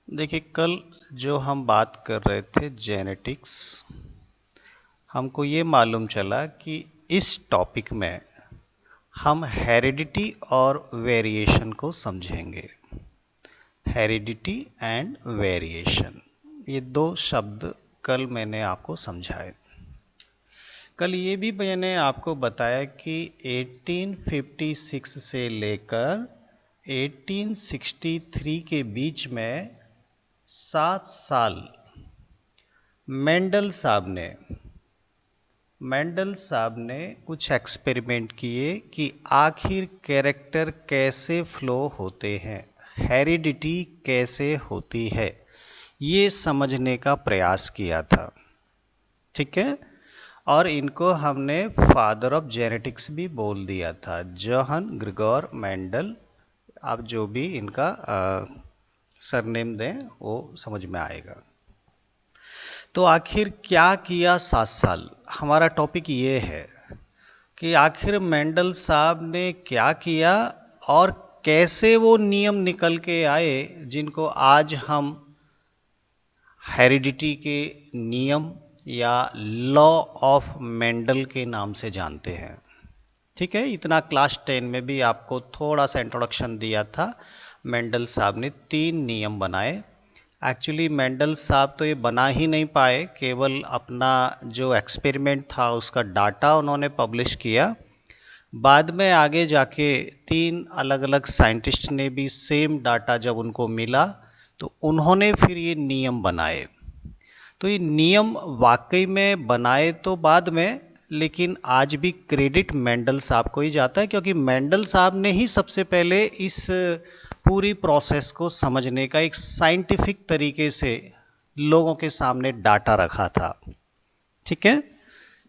देखिए, कल जो हम बात कर रहे थे जेनेटिक्स, हमको ये मालूम चला कि इस टॉपिक में हम हेरिडिटी और वेरिएशन को समझेंगे। हेरिडिटी एंड वेरिएशन, ये दो शब्द कल मैंने आपको समझाए। कल ये भी मैंने आपको बताया कि 1856 से लेकर 1863 के बीच में 7 साल मेंडल साहब ने कुछ एक्सपेरिमेंट किए कि आखिर कैरेक्टर कैसे फ्लो होते हैं, हेरिडिटी कैसे होती है, ये समझने का प्रयास किया था। ठीक है, और इनको हमने फादर ऑफ जेनेटिक्स भी बोल दिया था, जोहन ग्रेगोर मेंडल। आप जो भी इनका सरनेम दें वो समझ में आएगा। तो आखिर क्या किया 7 साल, हमारा टॉपिक ये है कि आखिर मेंडल साहब ने क्या किया और कैसे वो नियम निकल के आए जिनको आज हम हेरिडिटी के नियम या लॉ ऑफ मेंडल के नाम से जानते हैं। ठीक है, इतना क्लास 10 में भी आपको थोड़ा सा इंट्रोडक्शन दिया था। मेंडल साहब ने 3 नियम बनाए। एक्चुअली मेंडल साहब तो ये बना ही नहीं पाए, केवल अपना जो एक्सपेरिमेंट था उसका डाटा उन्होंने पब्लिश किया। बाद में आगे जाके 3 अलग अलग साइंटिस्ट ने भी सेम डाटा जब उनको मिला तो उन्होंने फिर ये नियम बनाए। तो ये नियम वाकई में बनाए तो बाद में, लेकिन आज भी क्रेडिट मेंडल साहब को ही जाता है, क्योंकि मेंडल साहब ने ही सबसे पहले इस पूरी प्रोसेस को समझने का एक साइंटिफिक तरीके से लोगों के सामने डाटा रखा था। ठीक है,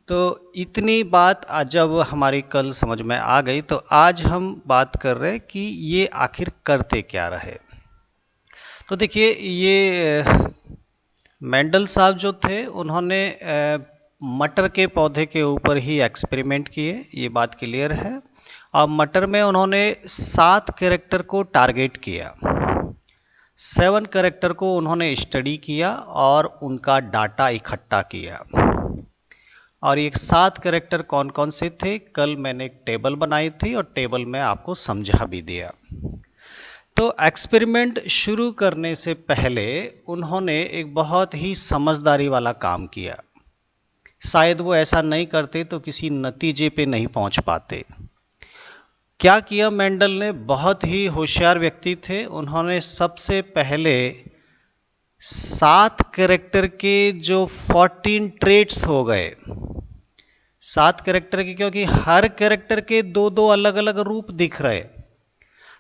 तो इतनी बात जब हमारी कल समझ में आ गई तो आज हम बात कर रहे हैं कि ये आखिर करते क्या रहे। तो देखिए, ये मेंडल साहब जो थे उन्होंने मटर के पौधे के ऊपर ही एक्सपेरिमेंट किए, ये बात क्लियर है। और मटर में उन्होंने 7 कैरेक्टर को टारगेट किया, 7 कैरेक्टर को उन्होंने स्टडी किया और उनका डाटा इकट्ठा किया। और ये 7 कैरेक्टर कौन कौन से थे, कल मैंने एक टेबल बनाई थी और टेबल में आपको समझा भी दिया। तो एक्सपेरिमेंट शुरू करने से पहले उन्होंने एक बहुत ही समझदारी वाला काम किया। शायद वो ऐसा नहीं करते तो किसी नतीजे पे नहीं पहुंच पाते। क्या किया मेंडल ने, बहुत ही होशियार व्यक्ति थे। उन्होंने सबसे पहले 7 कैरेक्टर के जो 14 ट्रेट्स हो गए, 7 कैरेक्टर के, क्योंकि हर कैरेक्टर के 2-2 अलग अलग रूप दिख रहे,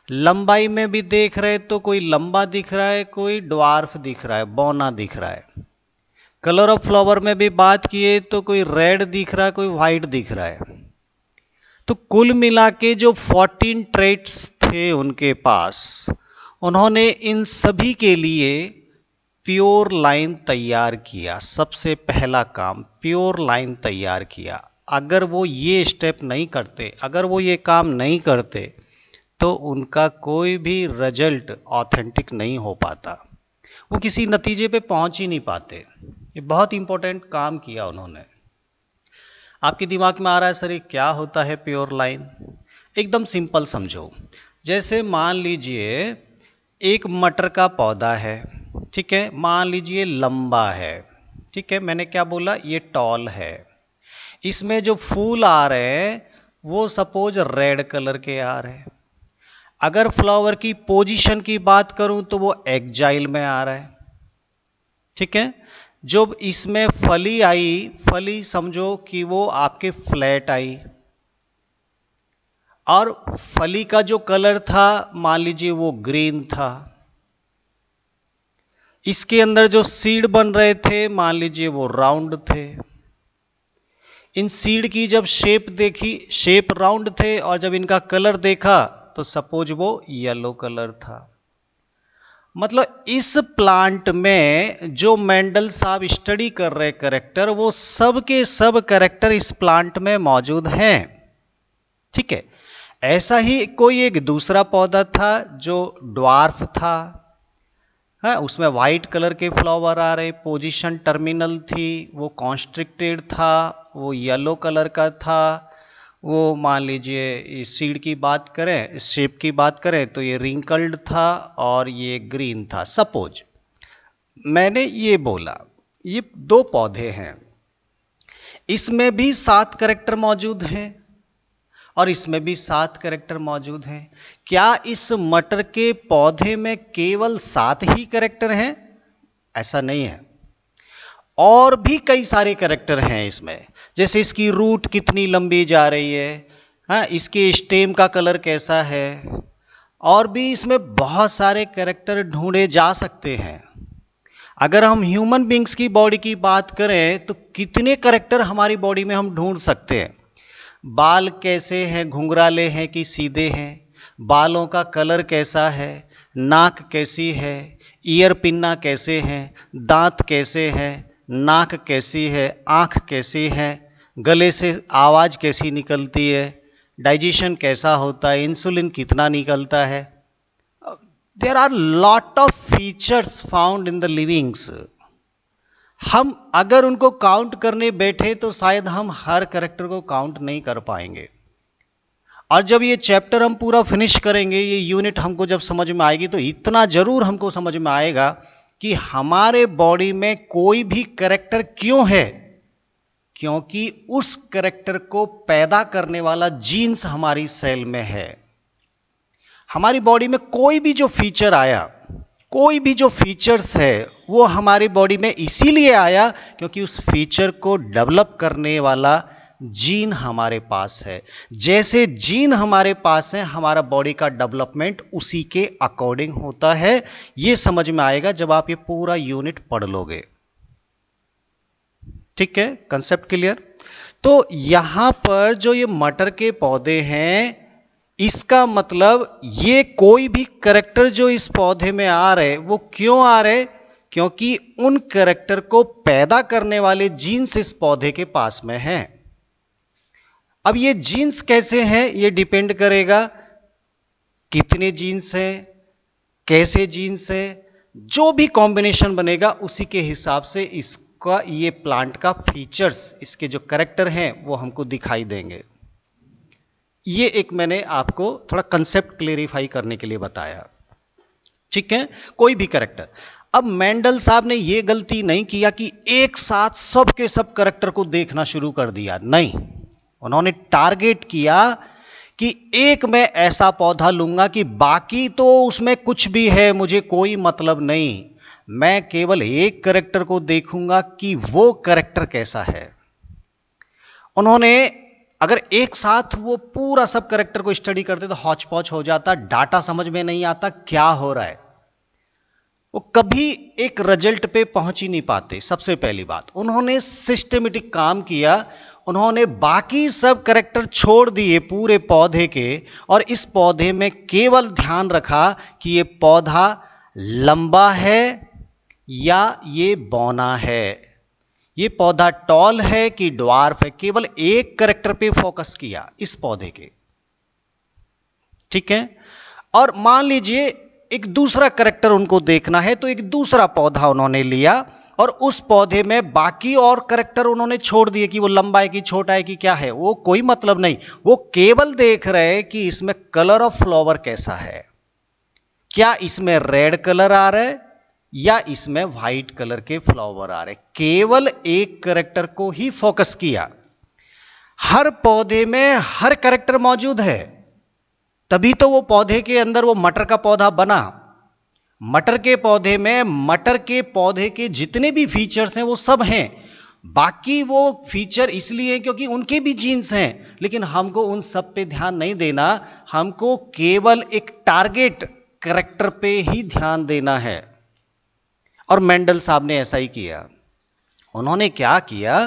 लंबाई में भी देख रहे तो कोई लंबा दिख रहा है, कोई ड्वार्फ दिख रहा है, बौना दिख रहा है। कलर ऑफ फ्लावर में भी बात किए तो कोई रेड दिख रहा है, कोई वाइट दिख रहा है। तो कुल मिला के जो 14 ट्रेट्स थे उनके पास, उन्होंने इन सभी के लिए प्योर लाइन तैयार किया। सबसे पहला काम प्योर लाइन तैयार किया। अगर वो ये स्टेप नहीं करते, अगर वो ये काम नहीं करते तो उनका कोई भी रिजल्ट ऑथेंटिक नहीं हो पाता, वो किसी नतीजे पे पहुंच ही नहीं पाते। ये बहुत इंपॉर्टेंट काम किया उन्होंने। आपके दिमाग में आ रहा है सर ये क्या होता है प्योर लाइन? एकदम सिंपल समझो। जैसे मान लीजिए एक मटर का पौधा है, ठीक है, मान लीजिए लंबा है, ठीक है, मैंने क्या बोला, ये टॉल है। इसमें जो फूल आ रहे हैं वो सपोज रेड कलर के आ रहे हैं। अगर फ्लावर की पोजीशन की बात करूं तो वो एक्जाइल में आ रहा है। ठीक है, जब इसमें फली आई, फली समझो कि वो आपके फ्लैट आई, और फली का जो कलर था मान लीजिए वो ग्रीन था। इसके अंदर जो सीड बन रहे थे मान लीजिए वो राउंड थे। इन सीड की जब शेप देखी, शेप राउंड थे, और जब इनका कलर देखा तो सपोज वो येलो कलर था। मतलब इस प्लांट में जो मेंडल साहब स्टडी कर रहे कैरेक्टर, वो सब के सब कैरेक्टर इस प्लांट में मौजूद हैं। ठीक है, ऐसा ही कोई एक दूसरा पौधा था जो ड्वार्फ था, है, उसमें वाइट कलर के फ्लावर आ रहे, पोजीशन टर्मिनल थी, वो कॉन्स्ट्रिक्टेड था, वो येलो कलर का था, वो मान लीजिए सीड की बात करें, शेप की बात करें तो ये रिंकल्ड था और ये ग्रीन था। सपोज मैंने ये बोला ये 2 पौधे हैं, इसमें भी 7 कैरेक्टर मौजूद हैं और इसमें भी 7 कैरेक्टर मौजूद हैं। क्या इस मटर के पौधे में केवल 7 ही कैरेक्टर हैं? ऐसा नहीं है, और भी कई सारे कैरेक्टर हैं इसमें। जैसे इसकी रूट कितनी लंबी जा रही है, हाँ, इसके स्टेम का कलर कैसा है, और भी इसमें बहुत सारे कैरेक्टर ढूंढे जा सकते हैं। अगर हम ह्यूमन बींग्स की बॉडी की बात करें तो कितने कैरेक्टर हमारी बॉडी में हम ढूंढ सकते हैं। बाल कैसे हैं, घुंघराले हैं कि सीधे हैं, बालों का कलर कैसा है, नाक कैसी है, ईयर पिन्ना कैसे हैं, दांत कैसे हैं, नाक कैसी है, आँख कैसी है, गले से आवाज़ कैसी निकलती है, डाइजेशन कैसा होता है, इंसुलिन कितना निकलता है। There are lot of features found in the livings. हम अगर उनको काउंट करने बैठे तो शायद हम हर कैरेक्टर को काउंट नहीं कर पाएंगे। और जब ये चैप्टर हम पूरा फिनिश करेंगे, ये यूनिट हमको जब समझ में आएगी तो इतना जरूर हमको समझ में आएगा कि हमारे बॉडी में कोई भी कैरेक्टर क्यों है, क्योंकि उस कैरेक्टर को पैदा करने वाला जीन्स हमारी सेल में है। हमारी बॉडी में कोई भी जो फीचर आया, कोई भी जो फीचर्स है वो हमारी बॉडी में इसीलिए आया क्योंकि उस फीचर को डेवलप करने वाला जीन हमारे पास है। जैसे जीन हमारे पास है, हमारा बॉडी का डेवलपमेंट उसी के अकॉर्डिंग होता है। ये समझ में आएगा जब आप ये पूरा यूनिट पढ़ लोगे। ठीक है, कंसेप्ट क्लियर। तो यहां पर जो ये मटर के पौधे हैं, इसका मतलब ये कोई भी कैरेक्टर जो इस पौधे में आ रहे वो क्यों आ रहे, क्योंकि उन कैरेक्टर को पैदा करने वाले जीन्स इस पौधे के पास में हैं। अब ये जीन्स कैसे हैं ये डिपेंड करेगा कितने जीन्स हैं, कैसे जीन्स है, जो भी कॉम्बिनेशन बनेगा उसी के हिसाब से इसका ये प्लांट का फीचर्स, इसके जो कैरेक्टर हैं वो हमको दिखाई देंगे। ये एक मैंने आपको थोड़ा कंसेप्ट क्लेरिफाई करने के लिए बताया। ठीक है, कोई भी कैरेक्टर। अब मेंडल साहब ने ये गलती नहीं किया कि एक साथ सब के सब कैरेक्टर को देखना शुरू कर दिया, नहीं। उन्होंने टारगेट किया कि एक मैं ऐसा पौधा लूंगा कि बाकी तो उसमें कुछ भी है मुझे कोई मतलब नहीं, मैं केवल एक कैरेक्टर को देखूंगा कि वो कैरेक्टर कैसा है। उन्होंने अगर एक साथ वो पूरा सब कैरेक्टर को स्टडी करते तो हौच पौच हो जाता, डाटा समझ में नहीं आता क्या हो रहा है, वो कभी एक रिजल्ट पे पहुंच ही नहीं पाते। सबसे पहली बात, उन्होंने सिस्टमेटिक काम किया, उन्होंने बाकी सब कैरेक्टर छोड़ दिए पूरे पौधे के, और इस पौधे में केवल ध्यान रखा कि ये पौधा लंबा है या ये बौना है, ये पौधा टॉल है कि ड्वार्फ है, केवल एक कैरेक्टर पे फोकस किया इस पौधे के। ठीक है, और मान लीजिए एक दूसरा कैरेक्टर उनको देखना है तो एक दूसरा पौधा उन्होंने लिया और उस पौधे में बाकी और कैरेक्टर उन्होंने छोड़ दिए कि वो लंबा है कि छोटा है कि क्या है, वो कोई मतलब नहीं। वो केवल देख रहे हैं कि इसमें कलर ऑफ फ्लावर कैसा है, क्या इसमें रेड कलर आ रहा है या इसमें व्हाइट कलर के फ्लावर आ रहे। केवल एक कैरेक्टर को ही फोकस किया। हर पौधे में हर कैरेक्टर मौजूद है, तभी तो वो पौधे के अंदर वो मटर का पौधा बना। मटर के पौधे में मटर के पौधे के जितने भी फीचर्स हैं वो सब हैं। बाकी वो फीचर इसलिए क्योंकि उनके भी जीन्स हैं, लेकिन हमको उन सब पे ध्यान नहीं देना, हमको केवल एक टारगेट कैरेक्टर पे ही ध्यान देना है। और मेंडल साहब ने ऐसा ही किया। उन्होंने क्या किया,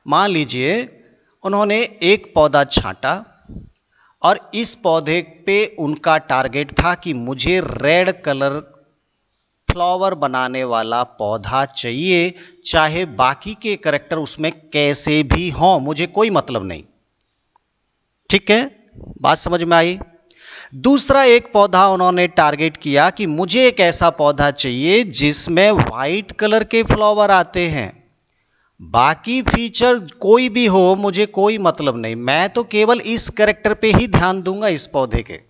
मान लीजिए उन्होंने एक पौधा छांटा और इस पौधे पे उनका टारगेट था कि मुझे रेड कलर फ्लावर बनाने वाला पौधा चाहिए, चाहे बाकी के कैरेक्टर उसमें कैसे भी हों, मुझे कोई मतलब नहीं। ठीक है, बात समझ में आई। दूसरा एक पौधा उन्होंने टारगेट किया कि मुझे एक ऐसा पौधा चाहिए जिसमें व्हाइट कलर के फ्लावर आते हैं, बाकी फीचर कोई भी हो मुझे कोई मतलब नहीं, मैं तो केवल इस कैरेक्टर पे ही ध्यान दूंगा इस पौधे के।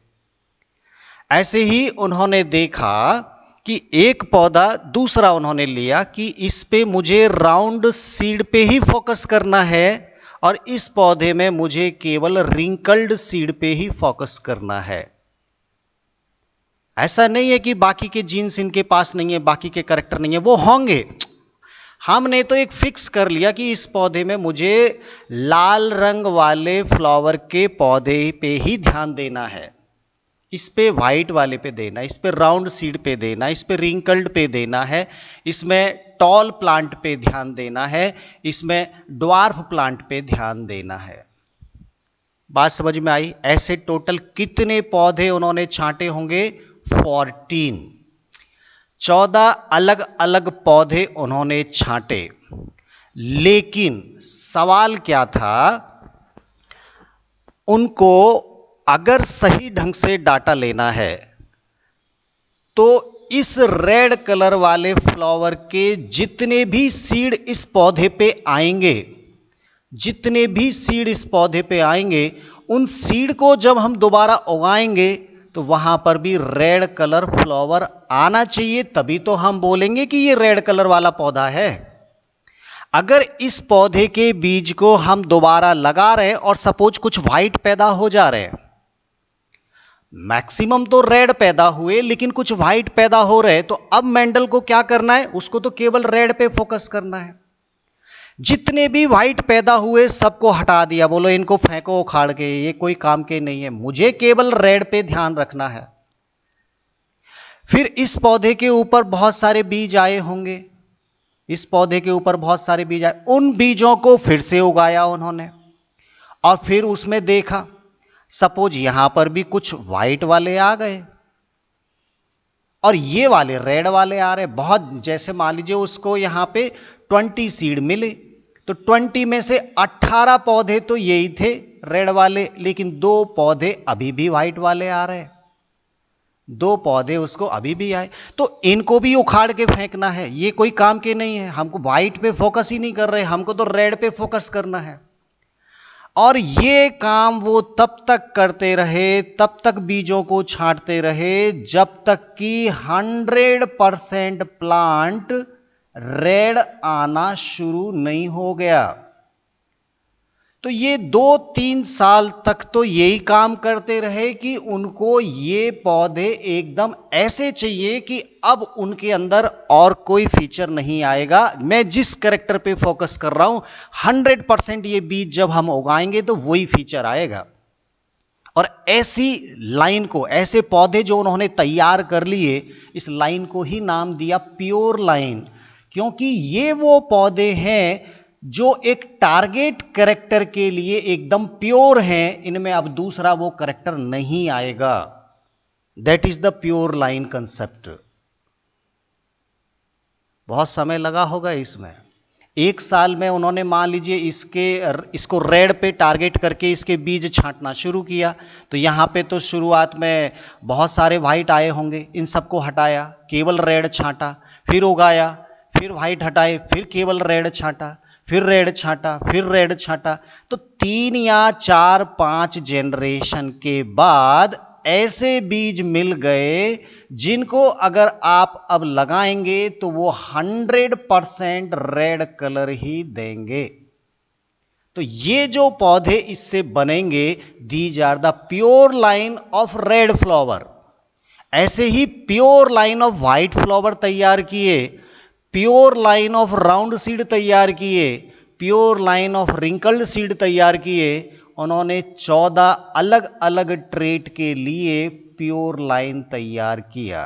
ऐसे ही उन्होंने देखा कि एक पौधा दूसरा उन्होंने लिया कि इस पे मुझे राउंड सीड पे ही फोकस करना है और इस पौधे में मुझे केवल रिंकल्ड सीड पे ही फोकस करना है। ऐसा नहीं है कि बाकी के जीन्स इनके पास नहीं है, बाकी के कैरेक्टर नहीं है, वो होंगे। हमने तो एक फिक्स कर लिया कि इस पौधे में मुझे लाल रंग वाले फ्लावर के पौधे पे ही ध्यान देना है, इस पे वाइट वाले पे देना, इस पे राउंड सीड पे देना, इस पे रिंकल्ड पे देना है, इसमें टॉल प्लांट पे ध्यान देना है, इसमें ड्वार्फ प्लांट पे ध्यान देना है। बात समझ में आई? ऐसे टोटल कितने पौधे उन्होंने छांटे होंगे? 14 अलग अलग पौधे उन्होंने छांटे। लेकिन सवाल क्या था, उनको अगर सही ढंग से डाटा लेना है तो इस रेड कलर वाले फ्लावर के जितने भी सीड इस पौधे पे आएंगे, जितने भी सीड इस पौधे पे आएंगे, उन सीड को जब हम दोबारा उगाएंगे तो वहां पर भी रेड कलर फ्लावर आना चाहिए, तभी तो हम बोलेंगे कि ये रेड कलर वाला पौधा है। अगर इस पौधे के बीज को हम दोबारा लगा रहे हैं और सपोज कुछ व्हाइट पैदा हो जा रहे हैं, मैक्सिमम तो रेड पैदा हुए लेकिन कुछ व्हाइट पैदा हो रहे, तो अब मेंडल को क्या करना है? उसको तो केवल रेड पे फोकस करना है। जितने भी व्हाइट पैदा हुए सबको हटा दिया, बोलो इनको फेंको उखाड़ के, ये कोई काम के नहीं है, मुझे केवल रेड पे ध्यान रखना है। फिर इस पौधे के ऊपर बहुत सारे बीज आए होंगे, इस पौधे के ऊपर बहुत सारे बीज आए, उन बीजों को फिर से उगाया उन्होंने और फिर उसमें देखा सपोज यहां पर भी कुछ व्हाइट वाले आ गए और ये वाले रेड वाले आ रहे बहुत, जैसे मान लीजिए उसको यहां पे 20 सीड मिले तो 20 में से 18 पौधे तो यही थे रेड वाले, लेकिन 2 पौधे अभी भी व्हाइट वाले आ रहे, 2 पौधे उसको अभी भी आए, तो इनको भी उखाड़ के फेंकना है, ये कोई काम के नहीं है। हमको व्हाइट पे फोकस ही नहीं कर रहे, हमको तो रेड पे फोकस करना है। और ये काम वो तब तक करते रहे, तब तक बीजों को छांटते रहे जब तक कि 100% प्लांट रेड आना शुरू नहीं हो गया। तो ये 2-3 साल तक तो यही काम करते रहे कि उनको ये पौधे एकदम ऐसे चाहिए कि अब उनके अंदर और कोई फीचर नहीं आएगा, मैं जिस कैरेक्टर पे फोकस कर रहा हूं 100% ये बीज जब हम उगाएंगे तो वही फीचर आएगा। और ऐसी लाइन को, ऐसे पौधे जो उन्होंने तैयार कर लिए, इस लाइन को ही नाम दिया प्योर लाइन, क्योंकि ये वो पौधे हैं जो एक टारगेट कैरेक्टर के लिए एकदम प्योर हैं, इनमें अब दूसरा वो कैरेक्टर नहीं आएगा। That is the pure line concept. बहुत समय लगा होगा इसमें, 1 साल में उन्होंने मान लीजिए इसको रेड पे टारगेट करके इसके बीज छांटना शुरू किया, तो यहां पे तो शुरुआत में बहुत सारे व्हाइट आए होंगे, इन सबको हटाया, केवल रेड छांटा, फिर उगाया, फिर व्हाइट हटाए, फिर केवल रेड छांटा, फिर रेड छांटा, फिर रेड छांटा, तो 3 या 4-5 जनरेशन के बाद ऐसे बीज मिल गए जिनको अगर आप अब लगाएंगे तो वो 100% रेड कलर ही देंगे। तो ये जो पौधे इससे बनेंगे, these are the pure line of red flower. ऐसे ही pure line of white flower तैयार किए, pure line of round seed तैयार किए, pure line of wrinkled seed तैयार किए। उन्होंने 14 अलग अलग ट्रेट के लिए प्योर लाइन तैयार किया।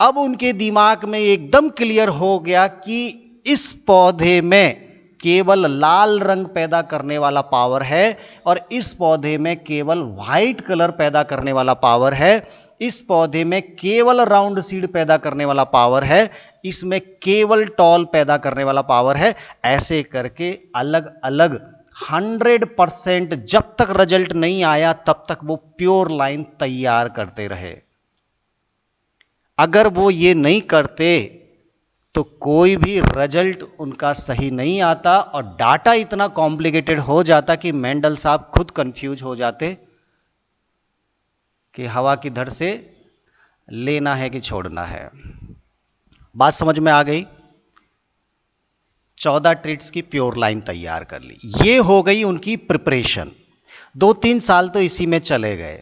अब उनके दिमाग में एकदम क्लियर हो गया कि इस पौधे में केवल लाल रंग पैदा करने वाला पावर है और इस पौधे में केवल व्हाइट कलर पैदा करने वाला पावर है, इस पौधे में केवल राउंड सीड पैदा करने वाला पावर है, इसमें केवल टॉल पैदा करने वाला पावर है। ऐसे करके अलग अलग 100% जब तक रिजल्ट नहीं आया तब तक वो प्योर लाइन तैयार करते रहे। अगर वो ये नहीं करते तो कोई भी रिजल्ट उनका सही नहीं आता और डाटा इतना कॉम्प्लिकेटेड हो जाता कि मेंडल साहब खुद कंफ्यूज हो जाते कि हवा की धड़ से लेना है कि छोड़ना है। बात समझ में आ गई? 14 ट्रीट्स की प्योर लाइन तैयार कर ली। ये हो गई उनकी प्रिपरेशन। 2-3 साल तो इसी में चले गए।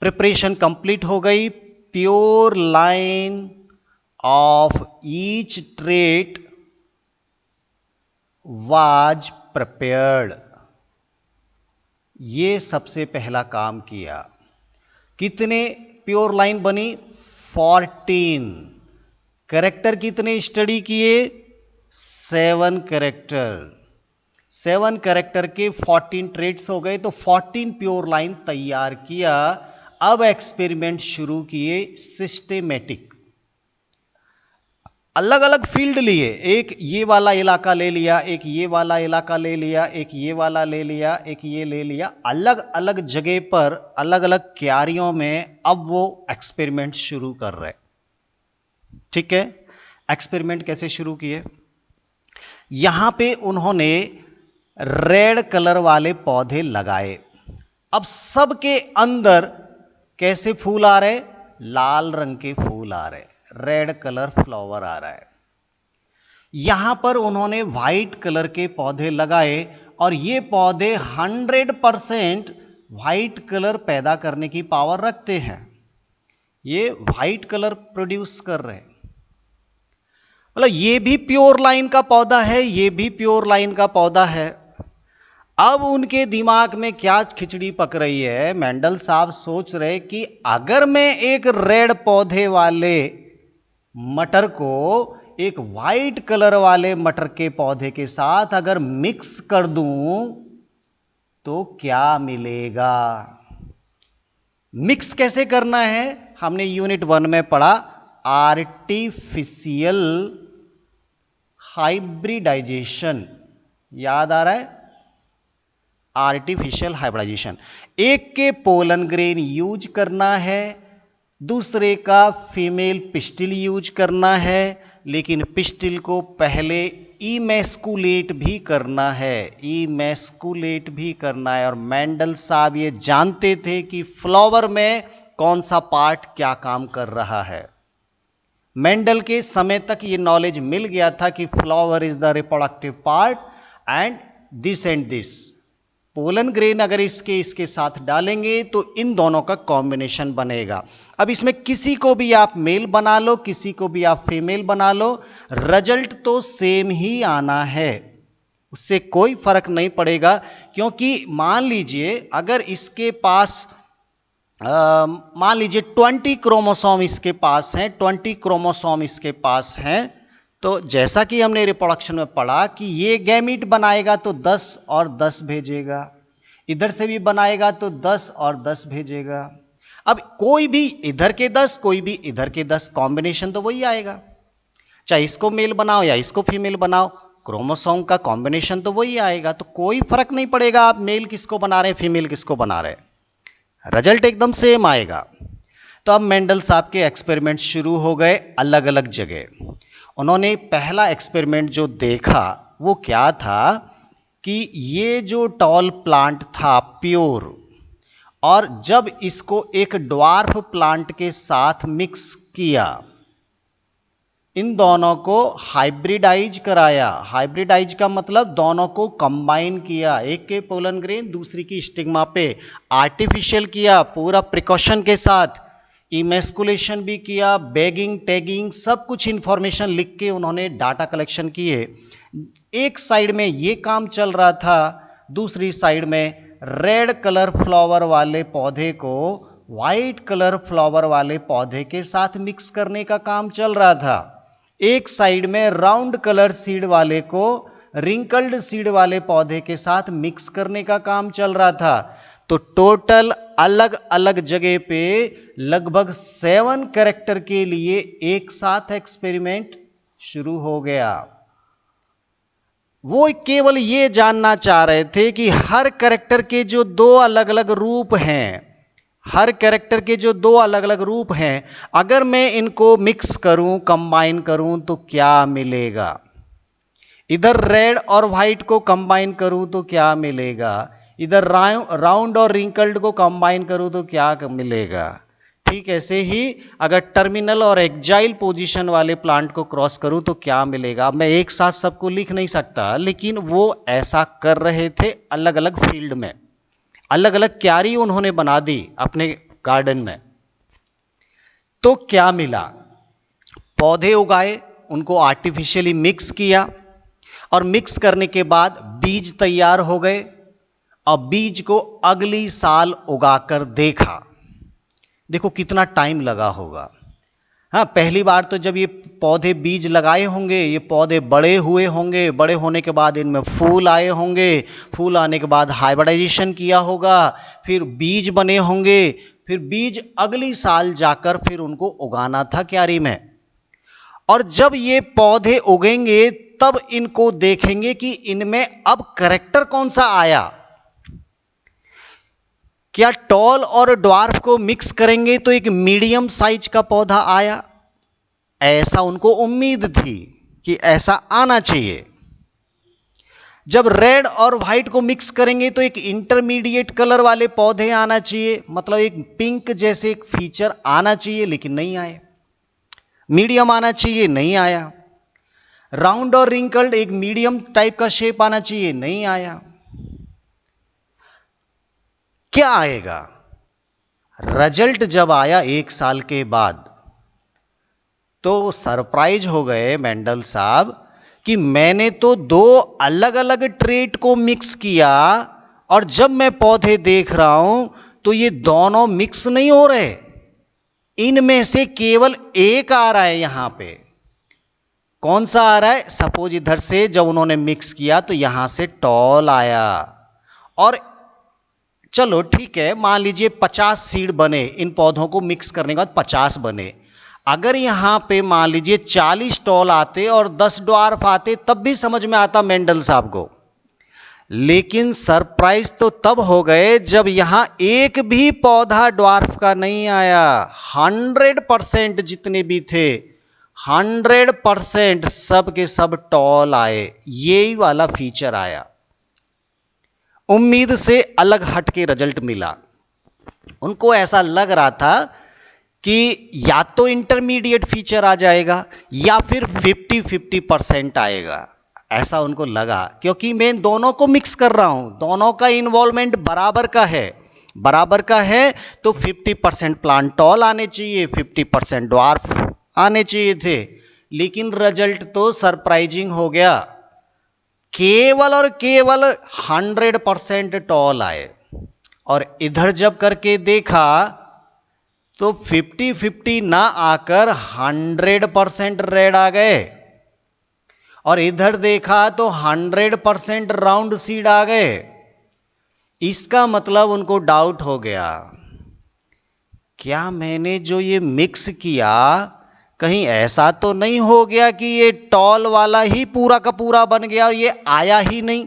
प्रिपरेशन कंप्लीट हो गई। Pure line of each trait was prepared. ये सबसे पहला काम किया। कितने प्योर लाइन बनी? 14। कैरेक्टर कितने स्टडी किए? 7 कैरेक्टर। 7 कैरेक्टर के 14 ट्रेड्स हो गए तो 14 प्योर लाइन तैयार किया। अब एक्सपेरिमेंट शुरू किए सिस्टेमेटिक। अलग अलग फील्ड लिए, एक ये वाला इलाका ले लिया, एक ये वाला इलाका ले लिया, एक ये वाला ले लिया, एक ये ले लिया। अलग अलग जगह पर अलग अलग क्यारियों में अब वो एक्सपेरिमेंट शुरू कर रहे। ठीक है, एक्सपेरिमेंट कैसे शुरू किए? यहां पे उन्होंने रेड कलर वाले पौधे लगाए। अब सबके अंदर कैसे फूल आ रहे? लाल रंग के फूल आ रहे, रेड कलर फ्लावर आ रहा है। यहां पर उन्होंने व्हाइट कलर के पौधे लगाए और ये पौधे 100% व्हाइट कलर पैदा करने की पावर रखते हैं। ये व्हाइट कलर प्रोड्यूस कर रहे हैं। मतलब ये भी प्योर लाइन का पौधा है, ये भी प्योर लाइन का पौधा है। अब उनके दिमाग में क्या खिचड़ी पक रही है? मेंडल साहब सोच रहे कि अगर मैं एक रेड पौधे वाले मटर को एक व्हाइट कलर वाले मटर के पौधे के साथ अगर मिक्स कर दूं तो क्या मिलेगा? मिक्स कैसे करना है हमने यूनिट 1 में पढ़ा। आर्टिफिशियल हाइब्रिडाइजेशन, याद आ रहा है? Artificial hybridization. एक के पोलन ग्रेन यूज करना है, दूसरे का फीमेल पिस्टिल यूज करना है, लेकिन पिस्टिल को पहले इमेस्कुलेट भी करना है, इमेस्कुलेट भी करना है। और मेंडल साहब ये जानते थे कि फ्लावर में कौन सा पार्ट क्या काम कर रहा है। मेंडल के समय तक ये नॉलेज मिल गया था कि flower is the reproductive part and this pollen grain अगर इसके साथ डालेंगे तो इन दोनों का कॉम्बिनेशन बनेगा। अब इसमें किसी को भी आप मेल बना लो, किसी को भी आप फीमेल बना लो, रिजल्ट तो सेम ही आना है, उससे कोई फर्क नहीं पड़ेगा। क्योंकि मान लीजिए अगर इसके पास मान लीजिए 20 क्रोमोसोम इसके पास हैं, 20 क्रोमोसोम इसके पास हैं, तो जैसा कि हमने रिप्रोडक्शन में पढ़ा कि ये गैमीट बनाएगा तो 10 और 10 भेजेगा, इधर से भी बनाएगा तो 10 और 10 भेजेगा। अब कोई भी इधर के 10 कोई भी इधर के 10, कॉम्बिनेशन तो वही आएगा। चाहे इसको मेल बनाओ या इसको फीमेल बनाओ, क्रोमोसोम का कॉम्बिनेशन तो वही आएगा। तो कोई फर्क नहीं पड़ेगा आप मेल किसको बना रहे हैं, फीमेल किसको बना रहे हैं, रिजल्ट एकदम सेम आएगा। तो अब मेंडल साहब के एक्सपेरिमेंट शुरू हो गए अलग अलग जगह। उन्होंने पहला एक्सपेरिमेंट जो देखा वो क्या था कि ये जो टॉल प्लांट था प्योर, और जब इसको एक ड्वार्फ प्लांट के साथ मिक्स किया, इन दोनों को हाइब्रिडाइज कराया। हाइब्रिडाइज का मतलब दोनों को कंबाइन किया, एक के पोलन ग्रेन दूसरी की स्टिग्मा पे आर्टिफिशियल किया, पूरा प्रिकॉशन के साथ इमेस्कुलेशन भी किया, बैगिंग टैगिंग सब कुछ इंफॉर्मेशन लिख के उन्होंने डाटा कलेक्शन किए। एक साइड में ये काम चल रहा था, दूसरी साइड में रेड कलर फ्लावर वाले पौधे को व्हाइट कलर फ्लावर वाले पौधे के साथ मिक्स करने का काम चल रहा था। एक साइड में राउंड कलर सीड वाले को रिंकल्ड सीड वाले पौधे के साथ मिक्स करने का काम चल रहा था। तो टोटल अलग अलग जगह पे लगभग 7 कैरेक्टर के लिए एक साथ एक्सपेरिमेंट शुरू हो गया। वो केवल ये जानना चाह रहे थे कि हर कैरेक्टर के जो दो अलग अलग रूप हैं, हर कैरेक्टर के जो दो अलग अलग रूप हैं, अगर मैं इनको मिक्स करूं, कंबाइन करूं तो क्या मिलेगा। इधर रेड और व्हाइट को कंबाइन करूं तो क्या मिलेगा, इधर राउंड और रिंकल्ड को कंबाइन करूं तो क्या मिलेगा। ठीक ऐसे ही अगर टर्मिनल और एक्जाइल पोजीशन वाले प्लांट को क्रॉस करूं तो क्या मिलेगा। अब मैं एक साथ सबको लिख नहीं सकता, लेकिन वो ऐसा कर रहे थे अलग अलग फील्ड में, अलग अलग क्यारी उन्होंने बना दी अपने गार्डन में। तो क्या मिला, पौधे उगाए, उनको आर्टिफिशियली मिक्स किया और मिक्स करने के बाद बीज तैयार हो गए। अब बीज को अगली साल उगाकर देखा, देखो कितना टाइम लगा होगा। हाँ, पहली बार तो जब ये पौधे बीज लगाए होंगे, ये पौधे बड़े हुए होंगे, बड़े होने के बाद इनमें फूल आए होंगे, फूल आने के बाद हाइब्रिडाइजेशन किया होगा, फिर बीज बने होंगे, फिर बीज अगली साल जाकर फिर उनको उगाना था क्यारी में। और जब ये पौधे उगेंगे तब इनको देखेंगे कि इनमें अब कैरेक्टर कौन सा आया। क्या टॉल और ड्वार्फ को मिक्स करेंगे तो एक मीडियम साइज का पौधा आया, ऐसा उनको उम्मीद थी कि ऐसा आना चाहिए। जब रेड और व्हाइट को मिक्स करेंगे तो एक इंटरमीडिएट कलर वाले पौधे आना चाहिए, मतलब एक पिंक जैसे एक फीचर आना चाहिए, लेकिन नहीं आए। मीडियम आना चाहिए, नहीं आया। राउंड और रिंकल्ड एक मीडियम टाइप का शेप आना चाहिए, नहीं आया। क्या आएगा, रिजल्ट जब आया एक साल के बाद तो सरप्राइज हो गए मेंडल साहब कि मैंने तो दो अलग अलग ट्रेट को मिक्स किया और जब मैं पौधे देख रहा हूं तो ये दोनों मिक्स नहीं हो रहे, इनमें से केवल एक आ रहा है। यहां पे कौन सा आ रहा है, सपोज इधर से जब उन्होंने मिक्स किया तो यहां से टॉल आया, और चलो ठीक है मान लीजिए 50 सीड बने, इन पौधों को मिक्स करने के बाद 50 बने। अगर यहां पे मान लीजिए 40 टॉल आते और 10 ड्वार्फ आते तब भी समझ में आता मेंडल साहब को। लेकिन सरप्राइज तो तब हो गए जब यहां एक भी पौधा ड्वार्फ का नहीं आया। 100% जितने भी थे 100% सब के सब टॉल आए, यही वाला फीचर आया। उम्मीद से अलग हट के रिजल्ट मिला। उनको ऐसा लग रहा था कि या तो इंटरमीडिएट फीचर आ जाएगा या फिर 50-50% आएगा, ऐसा उनको लगा, क्योंकि मैं दोनों को मिक्स कर रहा हूं, दोनों का इन्वॉल्वमेंट बराबर का है, बराबर का है तो 50% प्लांट टॉल आने चाहिए, 50% ड्वार्फ आने चाहिए थे। लेकिन रिजल्ट तो सरप्राइजिंग हो गया, केवल और केवल 100% टॉल आए। और इधर जब करके देखा तो 50-50 ना आकर 100% रेड आ गए, और इधर देखा तो 100% राउंड सीड आ गए। इसका मतलब उनको डाउट हो गया, क्या मैंने जो ये मिक्स किया कहीं ऐसा तो नहीं हो गया कि ये टॉल वाला ही पूरा का पूरा बन गया और ये आया ही नहीं।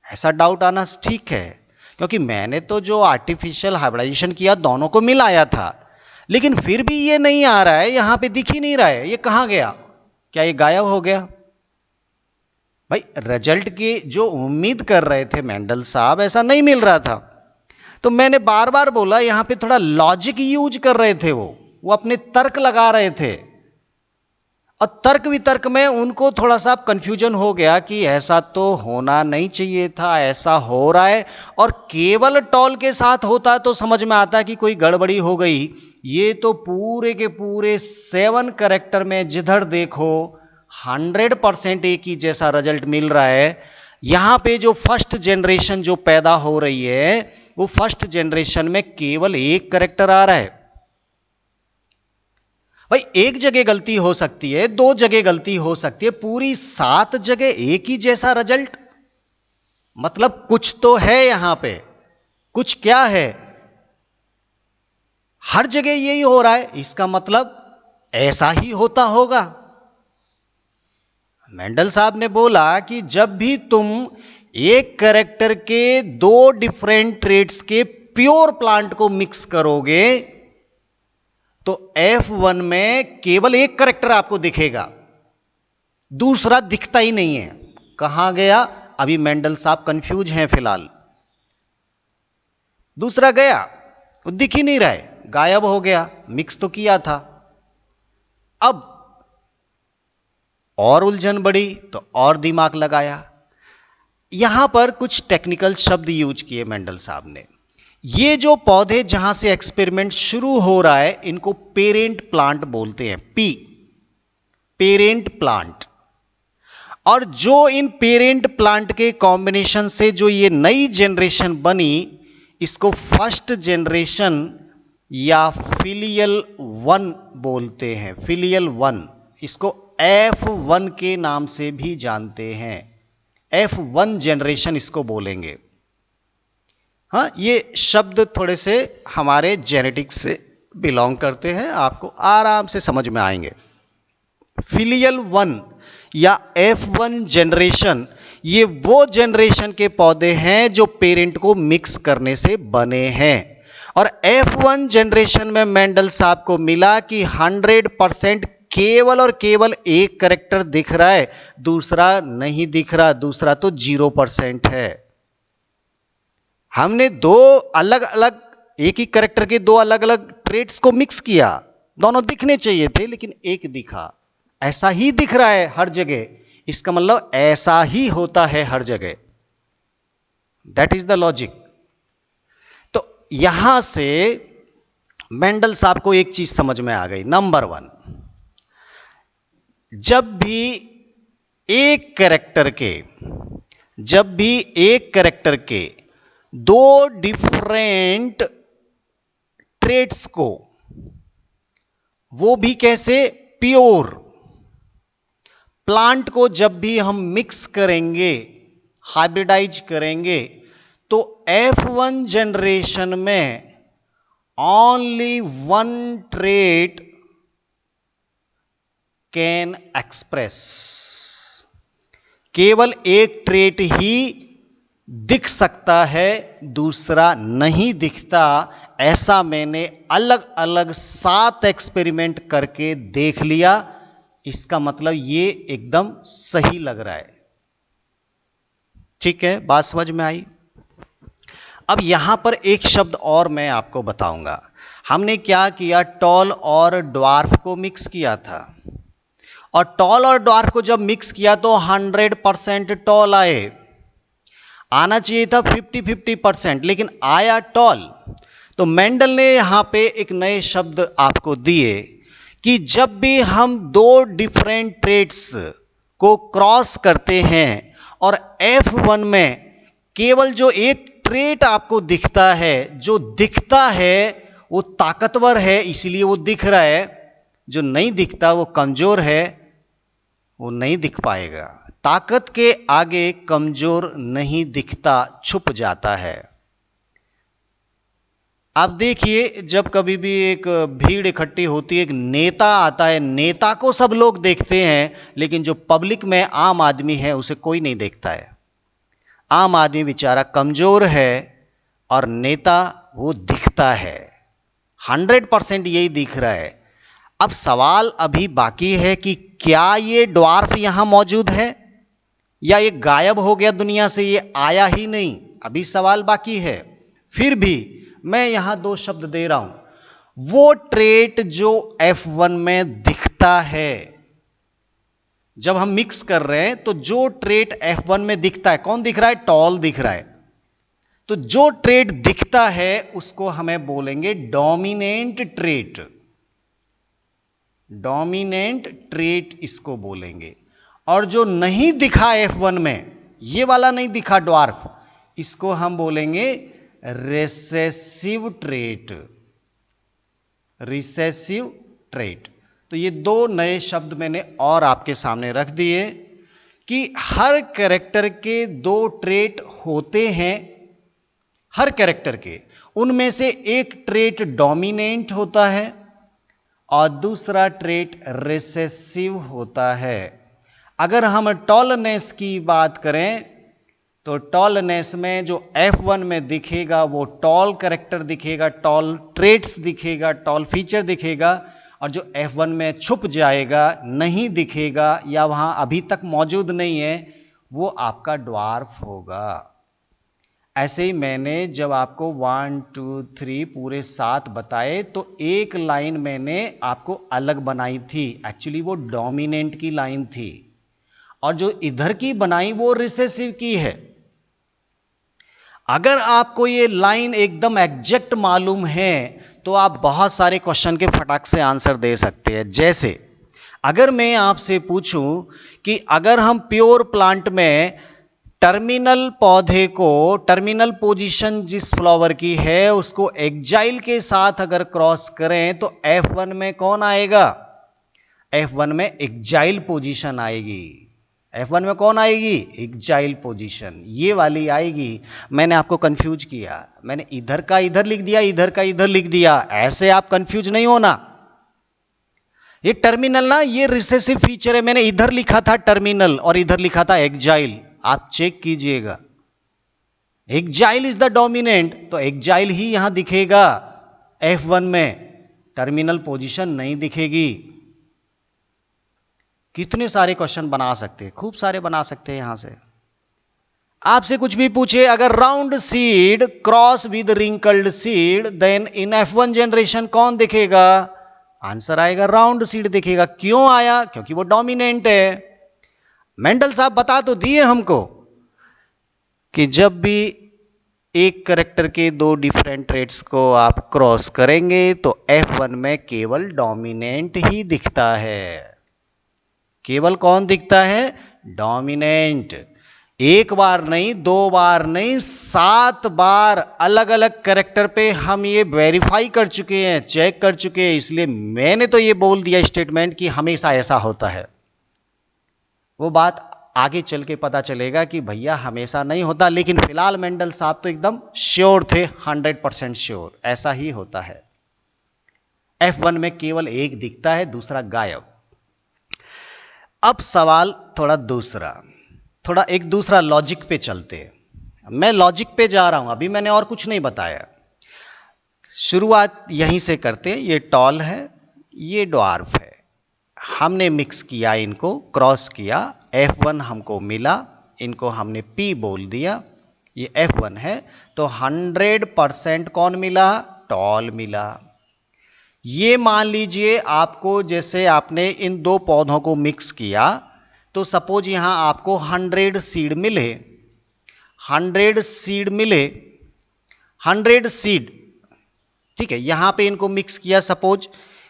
ऐसा डाउट आना ठीक है, क्योंकि मैंने तो जो आर्टिफिशियल हाइब्रिडाइजेशन किया दोनों को मिलाया था, लेकिन फिर भी ये नहीं आ रहा है, यहां पे दिख ही नहीं रहा है, ये कहां गया, क्या ये गायब हो गया। भाई रिजल्ट की जो उम्मीद कर रहे थे मेंडल साहब ऐसा नहीं मिल रहा था। तो मैंने बार बार बोला, यहां पे थोड़ा लॉजिक यूज कर रहे थे, वो अपने तर्क लगा रहे थे, और तर्क वितर्क में उनको थोड़ा सा कंफ्यूजन हो गया कि ऐसा तो होना नहीं चाहिए था, ऐसा हो रहा है। और केवल टॉल के साथ होता तो समझ में आता कि कोई गड़बड़ी हो गई, ये तो पूरे के पूरे 7 कैरेक्टर में जिधर देखो 100% एक ही जैसा रिजल्ट मिल रहा है। यहां पे जो फर्स्ट जनरेशन जो पैदा हो रही है वो फर्स्ट जनरेशन में केवल एक कैरेक्टर आ रहा है। भाई एक जगह गलती हो सकती है, 2 जगह गलती हो सकती है, पूरी 7 जगह एक ही जैसा रिजल्ट, मतलब कुछ तो है यहां पे, कुछ क्या है, हर जगह यही हो रहा है, इसका मतलब ऐसा ही होता होगा। मेंडल साहब ने बोला कि जब भी तुम एक कैरेक्टर के दो डिफरेंट ट्रेट्स के प्योर प्लांट को मिक्स करोगे तो F1 में केवल एक कैरेक्टर आपको दिखेगा, दूसरा दिखता ही नहीं है। कहां गया? अभी मेंडल साहब कंफ्यूज हैं फिलहाल। दूसरा गया, वो दिख ही नहीं रहा है, गायब हो गया, मिक्स तो किया था। अब और उलझन बढ़ी तो और दिमाग लगाया। यहां पर कुछ टेक्निकल शब्द यूज किए मेंडल साहब ने। ये जो पौधे जहां से एक्सपेरिमेंट शुरू हो रहा है इनको पेरेंट प्लांट बोलते हैं, पी, पेरेंट प्लांट। और जो इन पेरेंट प्लांट के कॉम्बिनेशन से जो ये नई जनरेशन बनी इसको फर्स्ट जनरेशन या फिलियल वन बोलते हैं, फिलियल वन। इसको F1 के नाम से भी जानते हैं, F1 जनरेशन इसको बोलेंगे। हाँ, ये शब्द थोड़े से हमारे जेनेटिक्स से बिलोंग करते हैं, आपको आराम से समझ में आएंगे। फिलियल वन या F1 जनरेशन ये वो जनरेशन के पौधे हैं जो पेरेंट को मिक्स करने से बने हैं। और F1 जनरेशन में मेंडल साहब को मिला कि 100% केवल और केवल एक कैरेक्टर दिख रहा है, दूसरा नहीं दिख रहा, दूसरा तो 0% है। हमने दो अलग अलग, एक ही कैरेक्टर के दो अलग अलग ट्रेट्स को मिक्स किया, दोनों दिखने चाहिए थे लेकिन एक दिखा। ऐसा ही दिख रहा है हर जगह, इसका मतलब ऐसा ही होता है हर जगह। That is the logic. तो यहां से मेंडल साहब को एक चीज समझ में आ गई। नंबर 1, जब भी एक कैरेक्टर के दो डिफरेंट ट्रेट्स को, वो भी कैसे, प्योर प्लांट को जब भी हम मिक्स करेंगे, हाइब्रिडाइज करेंगे, तो F1 जनरेशन में only one trait can express, केवल एक ट्रेट ही दिख सकता है, दूसरा नहीं दिखता। ऐसा मैंने अलग अलग 7 एक्सपेरिमेंट करके देख लिया। इसका मतलब ये एकदम सही लग रहा है। ठीक है, बात समझ में आई। अब यहां पर एक शब्द और मैं आपको बताऊंगा। हमने क्या किया, टॉल और ड्वार्फ को मिक्स किया था, और टॉल और ड्वार्फ को जब मिक्स किया तो 100% टॉल आए। आना चाहिए था 50-50%, लेकिन आया टॉल। तो मेंडल ने यहां पे एक नए शब्द आपको दिए कि जब भी हम दो डिफरेंट ट्रेट्स को क्रॉस करते हैं और F1 में केवल जो एक ट्रेट आपको दिखता है, जो दिखता है वो ताकतवर है इसलिए वो दिख रहा है, जो नहीं दिखता वो कमजोर है, वो नहीं दिख पाएगा। ताकत के आगे कमजोर नहीं दिखता, छुप जाता है। आप देखिए, जब कभी भी एक भीड़ इकट्ठी होती है, एक नेता आता है, नेता को सब लोग देखते हैं लेकिन जो पब्लिक में आम आदमी है उसे कोई नहीं देखता है। आम आदमी बेचारा कमजोर है और नेता वो दिखता है, 100% यही दिख रहा है। अब सवाल अभी बाकी है कि क्या ये ड्वार्फ यहां मौजूद है या ये गायब हो गया दुनिया से, ये आया ही नहीं, अभी सवाल बाकी है। फिर भी मैं यहां 2 शब्द दे रहा हूं। वो ट्रेट जो F1 में दिखता है, जब हम मिक्स कर रहे हैं तो जो ट्रेट F1 में दिखता है, कौन दिख रहा है, टॉल दिख रहा है। तो जो ट्रेट दिखता है उसको हमें बोलेंगे डोमिनेंट ट्रेट, डोमिनेंट ट्रेट इसको बोलेंगे। और जो नहीं दिखा F1 में, ये वाला नहीं दिखा ड्वार्फ, इसको हम बोलेंगे रिसेसिव ट्रेट, रिसेसिव ट्रेट। तो ये 2 नए शब्द मैंने और आपके सामने रख दिए कि हर कैरेक्टर के 2 ट्रेट होते हैं, हर कैरेक्टर के, उनमें से एक ट्रेट डोमिनेंट होता है और दूसरा ट्रेट रिसेसिव होता है। अगर हम टॉलनेस की बात करें तो टॉलनेस में जो F1 में दिखेगा वो टॉल कैरेक्टर दिखेगा, टॉल ट्रेट्स दिखेगा, टॉल फीचर दिखेगा, और जो F1 में छुप जाएगा, नहीं दिखेगा या वहां अभी तक मौजूद नहीं है, वो आपका ड्वार्फ होगा। ऐसे ही मैंने जब आपको 1 2 3 पूरे 7 बताए तो एक लाइन मैंने आपको अलग बनाई थी, एक्चुअली वो डोमिनेंट की लाइन थी, और जो इधर की बनाई वो रिसेसिव की है। अगर आपको ये लाइन एकदम एग्जैक्ट मालूम है तो आप बहुत सारे क्वेश्चन के फटाक से आंसर दे सकते हैं। जैसे अगर मैं आपसे पूछूं कि अगर हम प्योर प्लांट में टर्मिनल पौधे को, टर्मिनल पोजीशन जिस फ्लावर की है उसको एक्जाइल के साथ अगर क्रॉस करें तो F1 में कौन आएगा? F1 में एक्जाइल पोजीशन आएगी। F1 में कौन आएगी? एक्जाइल पोजीशन, ये वाली आएगी। मैंने आपको कंफ्यूज किया, मैंने इधर का इधर लिख दिया, इधर का इधर लिख दिया, ऐसे आप कंफ्यूज नहीं होना। ये टर्मिनल ना, ये रिसेसिव फीचर है। मैंने इधर लिखा था टर्मिनल और इधर लिखा था एक्जाइल, आप चेक कीजिएगा। एक्जाइल इज द डोमिनेंट, तो एक्जाइल ही यहां दिखेगा F1 में, टर्मिनल पोजीशन नहीं दिखेगी। कितने सारे क्वेश्चन बना सकते हैं, खूब सारे बना सकते हैं। यहां से आपसे कुछ भी पूछे, अगर round seed cross with wrinkled seed then in F1 generation कौन दिखेगा? आंसर आएगा राउंड सीड दिखेगा। क्यों आया? क्योंकि वो डोमिनेंट है। मेंडल साहब बता तो दिए हमको कि जब भी एक कैरेक्टर के दो डिफरेंट ट्रेट्स को आप क्रॉस करेंगे तो F1 में केवल डोमिनेंट ही दिखता है। केवल कौन दिखता है? डोमिनेंट। एक बार नहीं, दो बार नहीं, 7 बार अलग अलग कैरेक्टर पे हम ये वेरीफाई कर चुके हैं, चेक कर चुके हैं। इसलिए मैंने तो ये बोल दिया स्टेटमेंट कि हमेशा ऐसा होता है। वो बात आगे चल के पता चलेगा कि भैया हमेशा नहीं होता, लेकिन फिलहाल मेंडल साहब तो एकदम श्योर थे, 100% श्योर ऐसा ही होता है। F1 में केवल एक दिखता है, दूसरा गायब। अब सवाल थोड़ा दूसरा, थोड़ा एक दूसरा लॉजिक पे चलते हैं। मैं लॉजिक पे जा रहा हूं, अभी मैंने और कुछ नहीं बताया। शुरुआत यहीं से करते हैं। ये टॉल है, ये ड्वार्फ है, हमने मिक्स किया, इनको क्रॉस किया, F1 हमको मिला, इनको हमने P बोल दिया, ये F1 है। तो 100% कौन मिला? टॉल मिला। ये मान लीजिए आपको, जैसे आपने इन दो पौधों को मिक्स किया तो सपोज यहां आपको 100 सीड मिले, 100 सीड मिले, 100 सीड, ठीक है। यहां पे इनको मिक्स किया, सपोज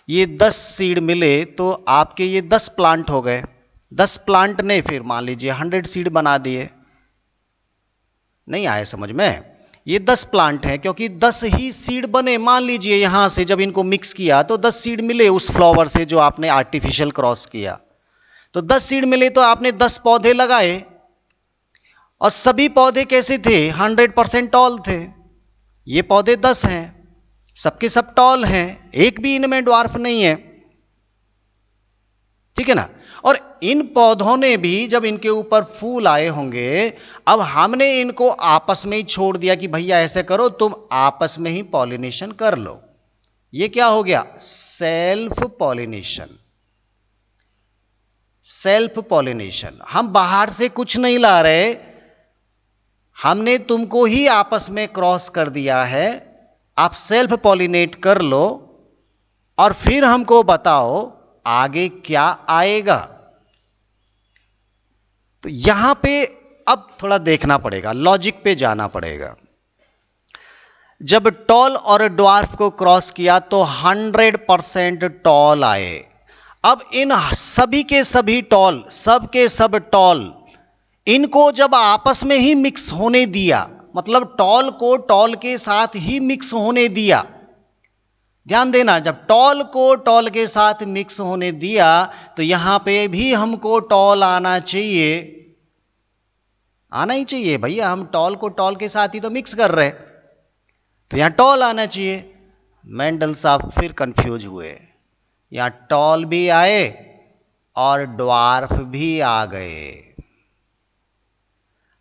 ये 10 सीड मिले तो आपके ये 10 प्लांट हो गए। 10 प्लांट ने फिर मान लीजिए 100 सीड बना दिए। नहीं आए समझ में? ये 10 प्लांट हैं क्योंकि 10 ही सीड बने। मान लीजिए यहां से जब इनको मिक्स किया तो 10 सीड मिले उस फ्लावर से जो आपने आर्टिफिशियल क्रॉस किया। तो 10 सीड मिले तो आपने 10 पौधे लगाए, और सभी पौधे कैसे थे? 100% टॉल थे। ये पौधे 10 हैं, सबके सब टॉल हैं, एक भी इनमें ड्वार्फ नहीं है, ठीक है ना। और इन पौधों ने भी जब इनके ऊपर फूल आए होंगे, अब हमने इनको आपस में ही छोड़ दिया कि भैया ऐसे करो, तुम आपस में ही पॉलिनेशन कर लो। ये क्या हो गया? Self pollination. सेल्फ पॉलिनेशन, हम बाहर से कुछ नहीं ला रहे, हमने तुमको ही आपस में क्रॉस कर दिया है। आप सेल्फ पॉलिनेट कर लो और फिर हमको बताओ आगे क्या आएगा। तो यहां पे अब थोड़ा देखना पड़ेगा, लॉजिक पे जाना पड़ेगा। जब टॉल और ड्वार्फ को क्रॉस किया तो 100% टॉल आए। अब इन सभी के सभी टॉल, सब के सब टॉल, इनको जब आपस में ही मिक्स होने दिया, मतलब टॉल को टॉल के साथ ही मिक्स होने दिया। ध्यान देना, जब टॉल को टॉल के साथ मिक्स होने दिया तो यहां पे भी हमको टॉल आना चाहिए, आना ही चाहिए भैया, हम टॉल को टॉल के साथ ही तो मिक्स कर रहे, तो यहां टॉल आना चाहिए। मेंडल साहब फिर कंफ्यूज हुए, यहां टॉल भी आए और ड्वार्फ भी आ गए,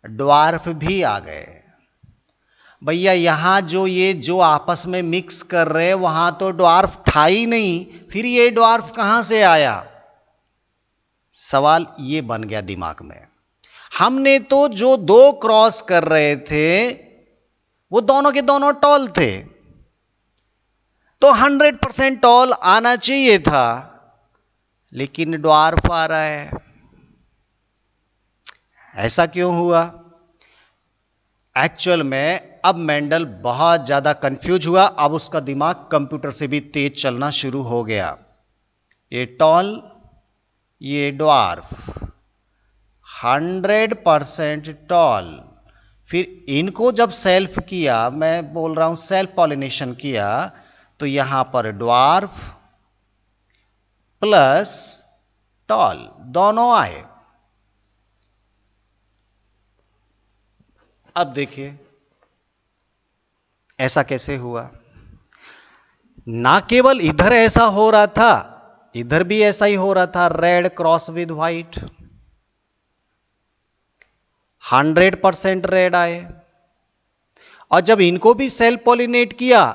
ड्वार्फ भी आ गए। भैया यहां जो आपस में मिक्स कर रहे हैं वहां तो ड्वार्फ था ही नहीं, फिर ये ड्वार्फ कहां से आया? सवाल ये बन गया दिमाग में। हमने तो जो दो क्रॉस कर रहे थे वो दोनों के दोनों टॉल थे, तो 100% टॉल आना चाहिए था, लेकिन ड्वार्फ आ रहा है। ऐसा क्यों हुआ? एक्चुअल में अब मेंडल बहुत ज्यादा कंफ्यूज हुआ। अब उसका दिमाग कंप्यूटर से भी तेज चलना शुरू हो गया। ये टॉल, ये ड्वार्फ, 100% टॉल। फिर इनको जब सेल्फ किया, मैं बोल रहा हूं सेल्फ पॉलिनेशन किया, तो यहां पर ड्वार्फ प्लस टॉल दोनों आए। अब देखिए ऐसा कैसे हुआ। ना केवल इधर ऐसा हो रहा था, इधर भी ऐसा ही हो रहा था, red cross with white, 100% red आए। और जब इनको भी सेल्फ पॉलिनेट किया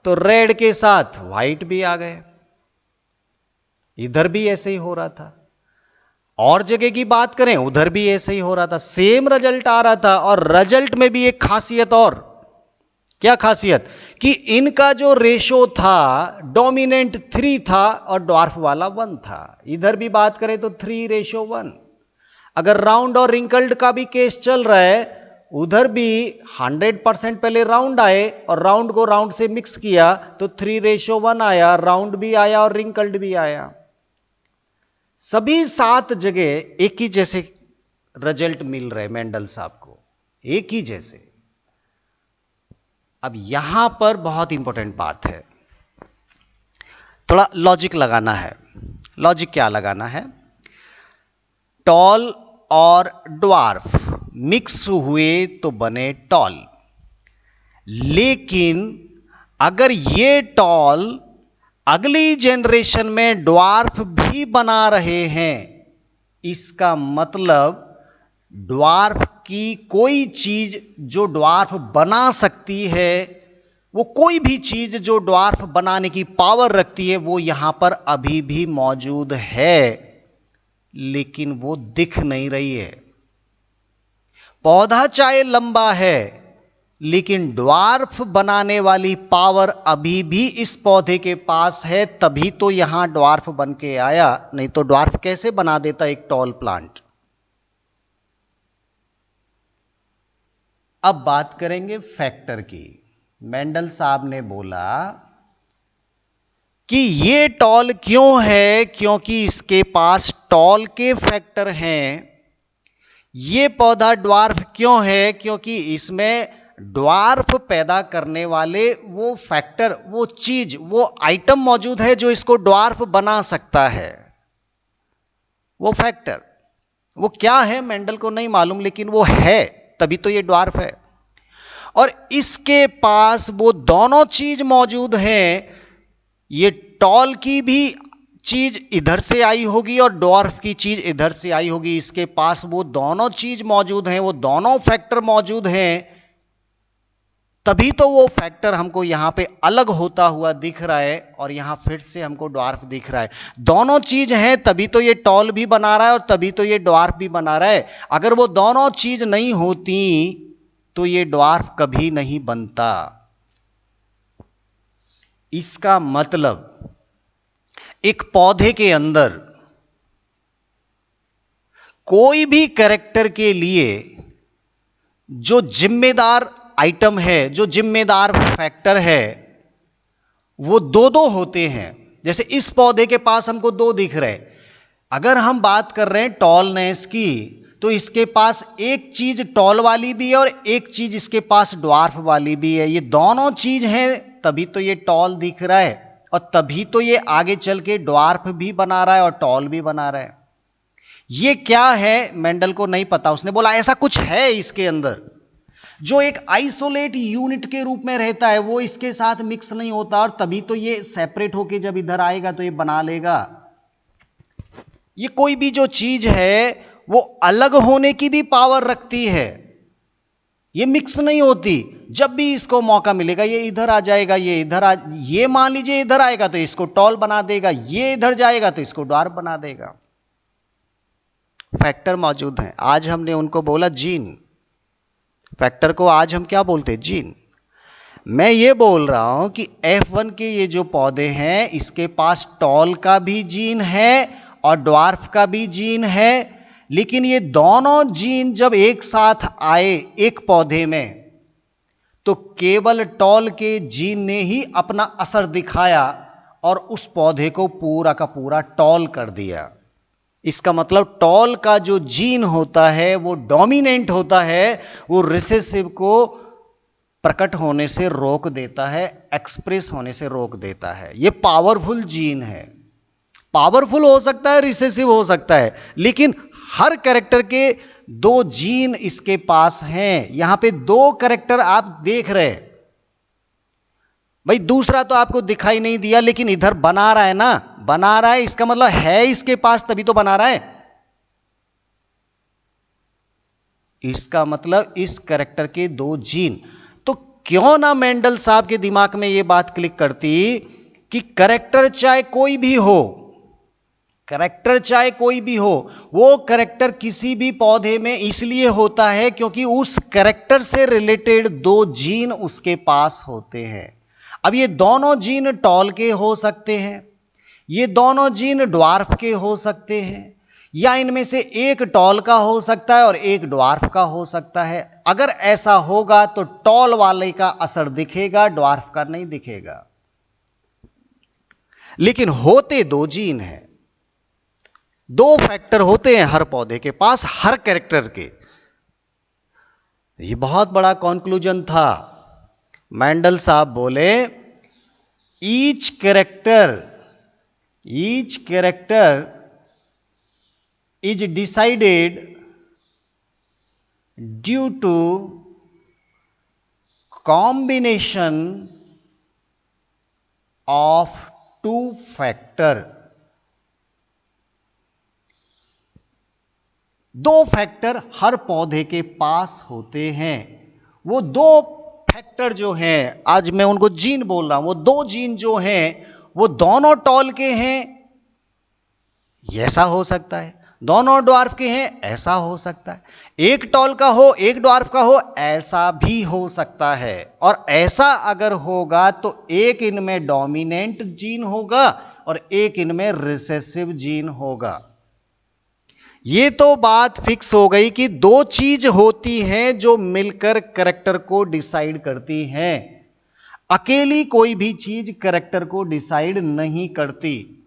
तो रेड के साथ व्हाइट भी आ गए। इधर भी ऐसे ही हो रहा था। और जगह की बात करें उधर भी ऐसे ही हो रहा था, सेम रिजल्ट आ रहा था। और रिजल्ट में भी एक खासियत, और क्या खासियत, कि इनका जो रेशो था डोमिनेंट 3 था और ड्वार्फ वाला 1 था। इधर भी बात करें तो 3:1। अगर राउंड और रिंकल्ड का भी केस चल रहा है, उधर भी 100% पहले राउंड आए और राउंड को राउंड से मिक्स किया तो 3:1 आया, राउंड भी आया और रिंकल्ड भी आया। सभी 7 जगह एक ही जैसे रिजल्ट मिल रहे मेंडल साहब को, एक ही जैसे। अब यहां पर बहुत इंपॉर्टेंट बात है, थोड़ा लॉजिक लगाना है। लॉजिक क्या लगाना है? टॉल और ड्वार्फ मिक्स हुए तो बने टॉल, लेकिन अगर ये टॉल अगली जनरेशन में ड्वार्फ भी बना रहे हैं, इसका मतलब ड्वार्फ की कोई चीज जो ड्वार्फ बना सकती है, वो कोई भी चीज जो ड्वार्फ बनाने की पावर रखती है, वो यहां पर अभी भी मौजूद है, लेकिन वो दिख नहीं रही है। पौधा चाहे लंबा है, लेकिन ड्वार्फ बनाने वाली पावर अभी भी इस पौधे के पास है, तभी तो यहां ड्वार्फ बन के आया, नहीं तो ड्वार्फ कैसे बना देता एक टॉल प्लांट। अब बात करेंगे फैक्टर की। मेंडल साहब ने बोला कि ये टॉल क्यों है, क्योंकि इसके पास टॉल के फैक्टर हैं। ये पौधा ड्वार्फ क्यों है, क्योंकि इसमें ड्वार्फ पैदा करने वाले वो फैक्टर, वो चीज, वो आइटम मौजूद है जो इसको ड्वार्फ बना सकता है। वो फैक्टर, वो क्या है मेंडल को नहीं मालूम, लेकिन वो है, तभी तो ये ड्वार्फ है। और इसके पास वो दोनों चीज मौजूद हैं। ये टॉल की भी चीज इधर से आई होगी और ड्वार्फ की चीज इधर से आई होगी। इसके पास वो दोनों चीज मौजूद हैं, वो दोनों फैक्टर मौजूद हैं, तभी तो वो फैक्टर हमको यहां पे अलग होता हुआ दिख रहा है और यहां फिर से हमको ड्वार्फ दिख रहा है। दोनों चीज हैं, तभी तो ये टॉल भी बना रहा है और तभी तो ये ड्वार्फ भी बना रहा है। अगर वो दोनों चीज नहीं होती तो ये ड्वार्फ कभी नहीं बनता। इसका मतलब एक पौधे के अंदर कोई भी कैरेक्टर के लिए जो जिम्मेदार आइटम है, जो जिम्मेदार फैक्टर है, वो दो दो होते हैं। जैसे इस पौधे के पास हमको 2 दिख रहे। अगर हम बात कर रहे हैं टॉलनेस की, तो इसके पास एक चीज टॉल वाली भी है और एक चीज इसके पास ड्वार्फ वाली भी है। ये दोनों चीज हैं, तभी तो ये टॉल दिख रहा है और तभी तो ये आगे चल के ड्वार्फ भी बना रहा है और टॉल भी बना रहा है। ये क्या है मेंडल को नहीं पता। उसने बोला ऐसा कुछ है इसके अंदर जो एक आइसोलेट यूनिट के रूप में रहता है, वो इसके साथ मिक्स नहीं होता और तभी तो ये सेपरेट होके जब इधर आएगा तो ये बना लेगा। ये कोई भी जो चीज है वो अलग होने की भी पावर रखती है, ये मिक्स नहीं होती। जब भी इसको मौका मिलेगा ये इधर आ जाएगा, ये मान लीजिए इधर आएगा तो इसको टॉल बना देगा, ये इधर जाएगा तो इसको ड्वार्फ बना देगा। फैक्टर मौजूद हैं, आज हमने उनको बोला जीन। फैक्टर को आज हम क्या बोलते हैं? जीन। मैं ये बोल रहा हूं कि F1 के ये जो पौधे हैं इसके पास टॉल का भी जीन है और ड्वार्फ का भी जीन है, लेकिन ये दोनों जीन जब एक साथ आए एक पौधे में तो केवल टॉल के जीन ने ही अपना असर दिखाया और उस पौधे को पूरा का पूरा टॉल कर दिया। इसका मतलब टॉल का जो जीन होता है वो डोमिनेंट होता है, वो रिसेसिव को प्रकट होने से रोक देता है, एक्सप्रेस होने से रोक देता है। ये पावरफुल जीन है, पावरफुल हो सकता है, रिसेसिव हो सकता है, लेकिन हर कैरेक्टर के दो जीन इसके पास हैं। यहां पे दो कैरेक्टर आप देख रहे हैं भाई, दूसरा तो आपको दिखाई नहीं दिया लेकिन इधर बना रहा है ना, बना रहा है, इसका मतलब है इसके पास तभी तो बना रहा है। इसका मतलब इस कैरेक्टर के दो जीन। तो क्यों ना मेंडल साहब के दिमाग में यह बात क्लिक करती कि कैरेक्टर चाहे कोई भी हो, कैरेक्टर चाहे कोई भी हो, वो कैरेक्टर किसी भी पौधे में इसलिए होता है क्योंकि उस कैरेक्टर से रिलेटेड दो जीन उसके पास होते हैं। अब ये दोनों जीन टॉल के हो सकते हैं, ये दोनों जीन ड्वार्फ के हो सकते हैं, या इनमें से एक टॉल का हो सकता है और एक ड्वार्फ का हो सकता है। अगर ऐसा होगा तो टॉल वाले का असर दिखेगा, ड्वार्फ का नहीं दिखेगा। लेकिन होते दो जीन हैं, दो फैक्टर होते हैं हर पौधे के पास, हर कैरेक्टर के। ये बहुत बड़ा कंक्लूजन था। मेंडल साहब बोले each character is decided due to combination of two factor। दो फैक्टर हर पौधे के पास होते हैं। वो दो फैक्टर जो हैं, आज मैं उनको जीन बोल रहा हूं, वो दो जीन जो हैं वो दोनों टॉल के हैं, ऐसा हो सकता है, दोनों ड्वार्फ के हैं, ऐसा हो सकता है, एक टॉल का हो एक ड्वार्फ का हो, ऐसा भी हो सकता है। और ऐसा अगर होगा तो एक इनमें डोमिनेंट जीन होगा और एक इनमें रिसेसिव जीन होगा। ये तो बात फिक्स हो गई कि दो चीज होती हैं जो मिलकर कैरेक्टर को डिसाइड करती हैं। अकेली कोई भी चीज कैरेक्टर को डिसाइड नहीं करती।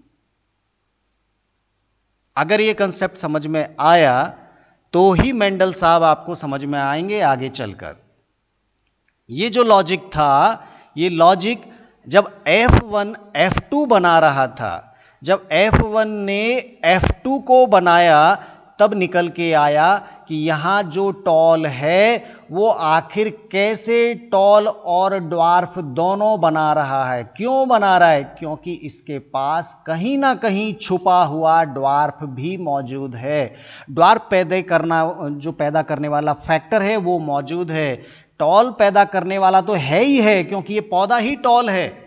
अगर ये कंसेप्ट समझ में आया तो ही मेंडल साहब आपको समझ में आएंगे आगे चलकर। ये जो लॉजिक था, ये लॉजिक जब F1 F2 बना रहा था, जब F1 ने F2 को बनाया तब निकल के आया कि यहां जो टॉल है वो आखिर कैसे टॉल और ड्वार्फ दोनों बना रहा है। क्यों बना रहा है? क्योंकि इसके पास कहीं ना कहीं छुपा हुआ ड्वार्फ भी मौजूद है। ड्वार्फ पैदा करने वाला फैक्टर है वो मौजूद है। टॉल पैदा करने वाला तो है ही है क्योंकि ये पौधा ही टॉल है,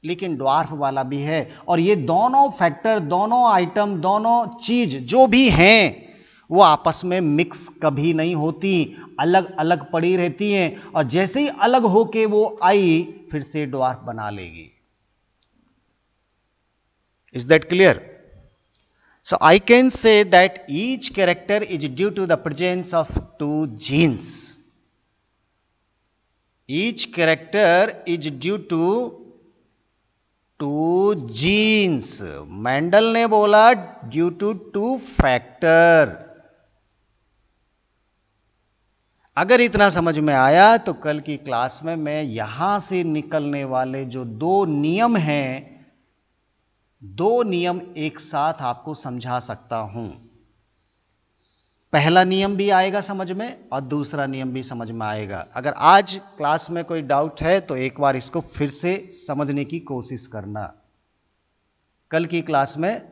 लेकिन ड्वार्फ वाला भी है। और ये दोनों फैक्टर, दोनों आइटम, दोनों चीज जो भी हैं वो आपस में मिक्स कभी नहीं होती, अलग अलग पड़ी रहती हैं। और जैसे ही अलग होके वो आई फिर से ड्वार्फ बना लेगी। Is that clear? So I can say that each character is due to the presence of two genes. Each character is due to two genes. Mendel ने बोला ड्यू टू टू फैक्टर। अगर इतना समझ में आया तो कल की क्लास में मैं यहां से निकलने वाले जो दो नियम हैं, दो नियम एक साथ आपको समझा सकता हूं। पहला नियम भी आएगा समझ में और दूसरा नियम भी समझ में आएगा। अगर आज क्लास में कोई डाउट है तो एक बार इसको फिर से समझने की कोशिश करना। कल की क्लास में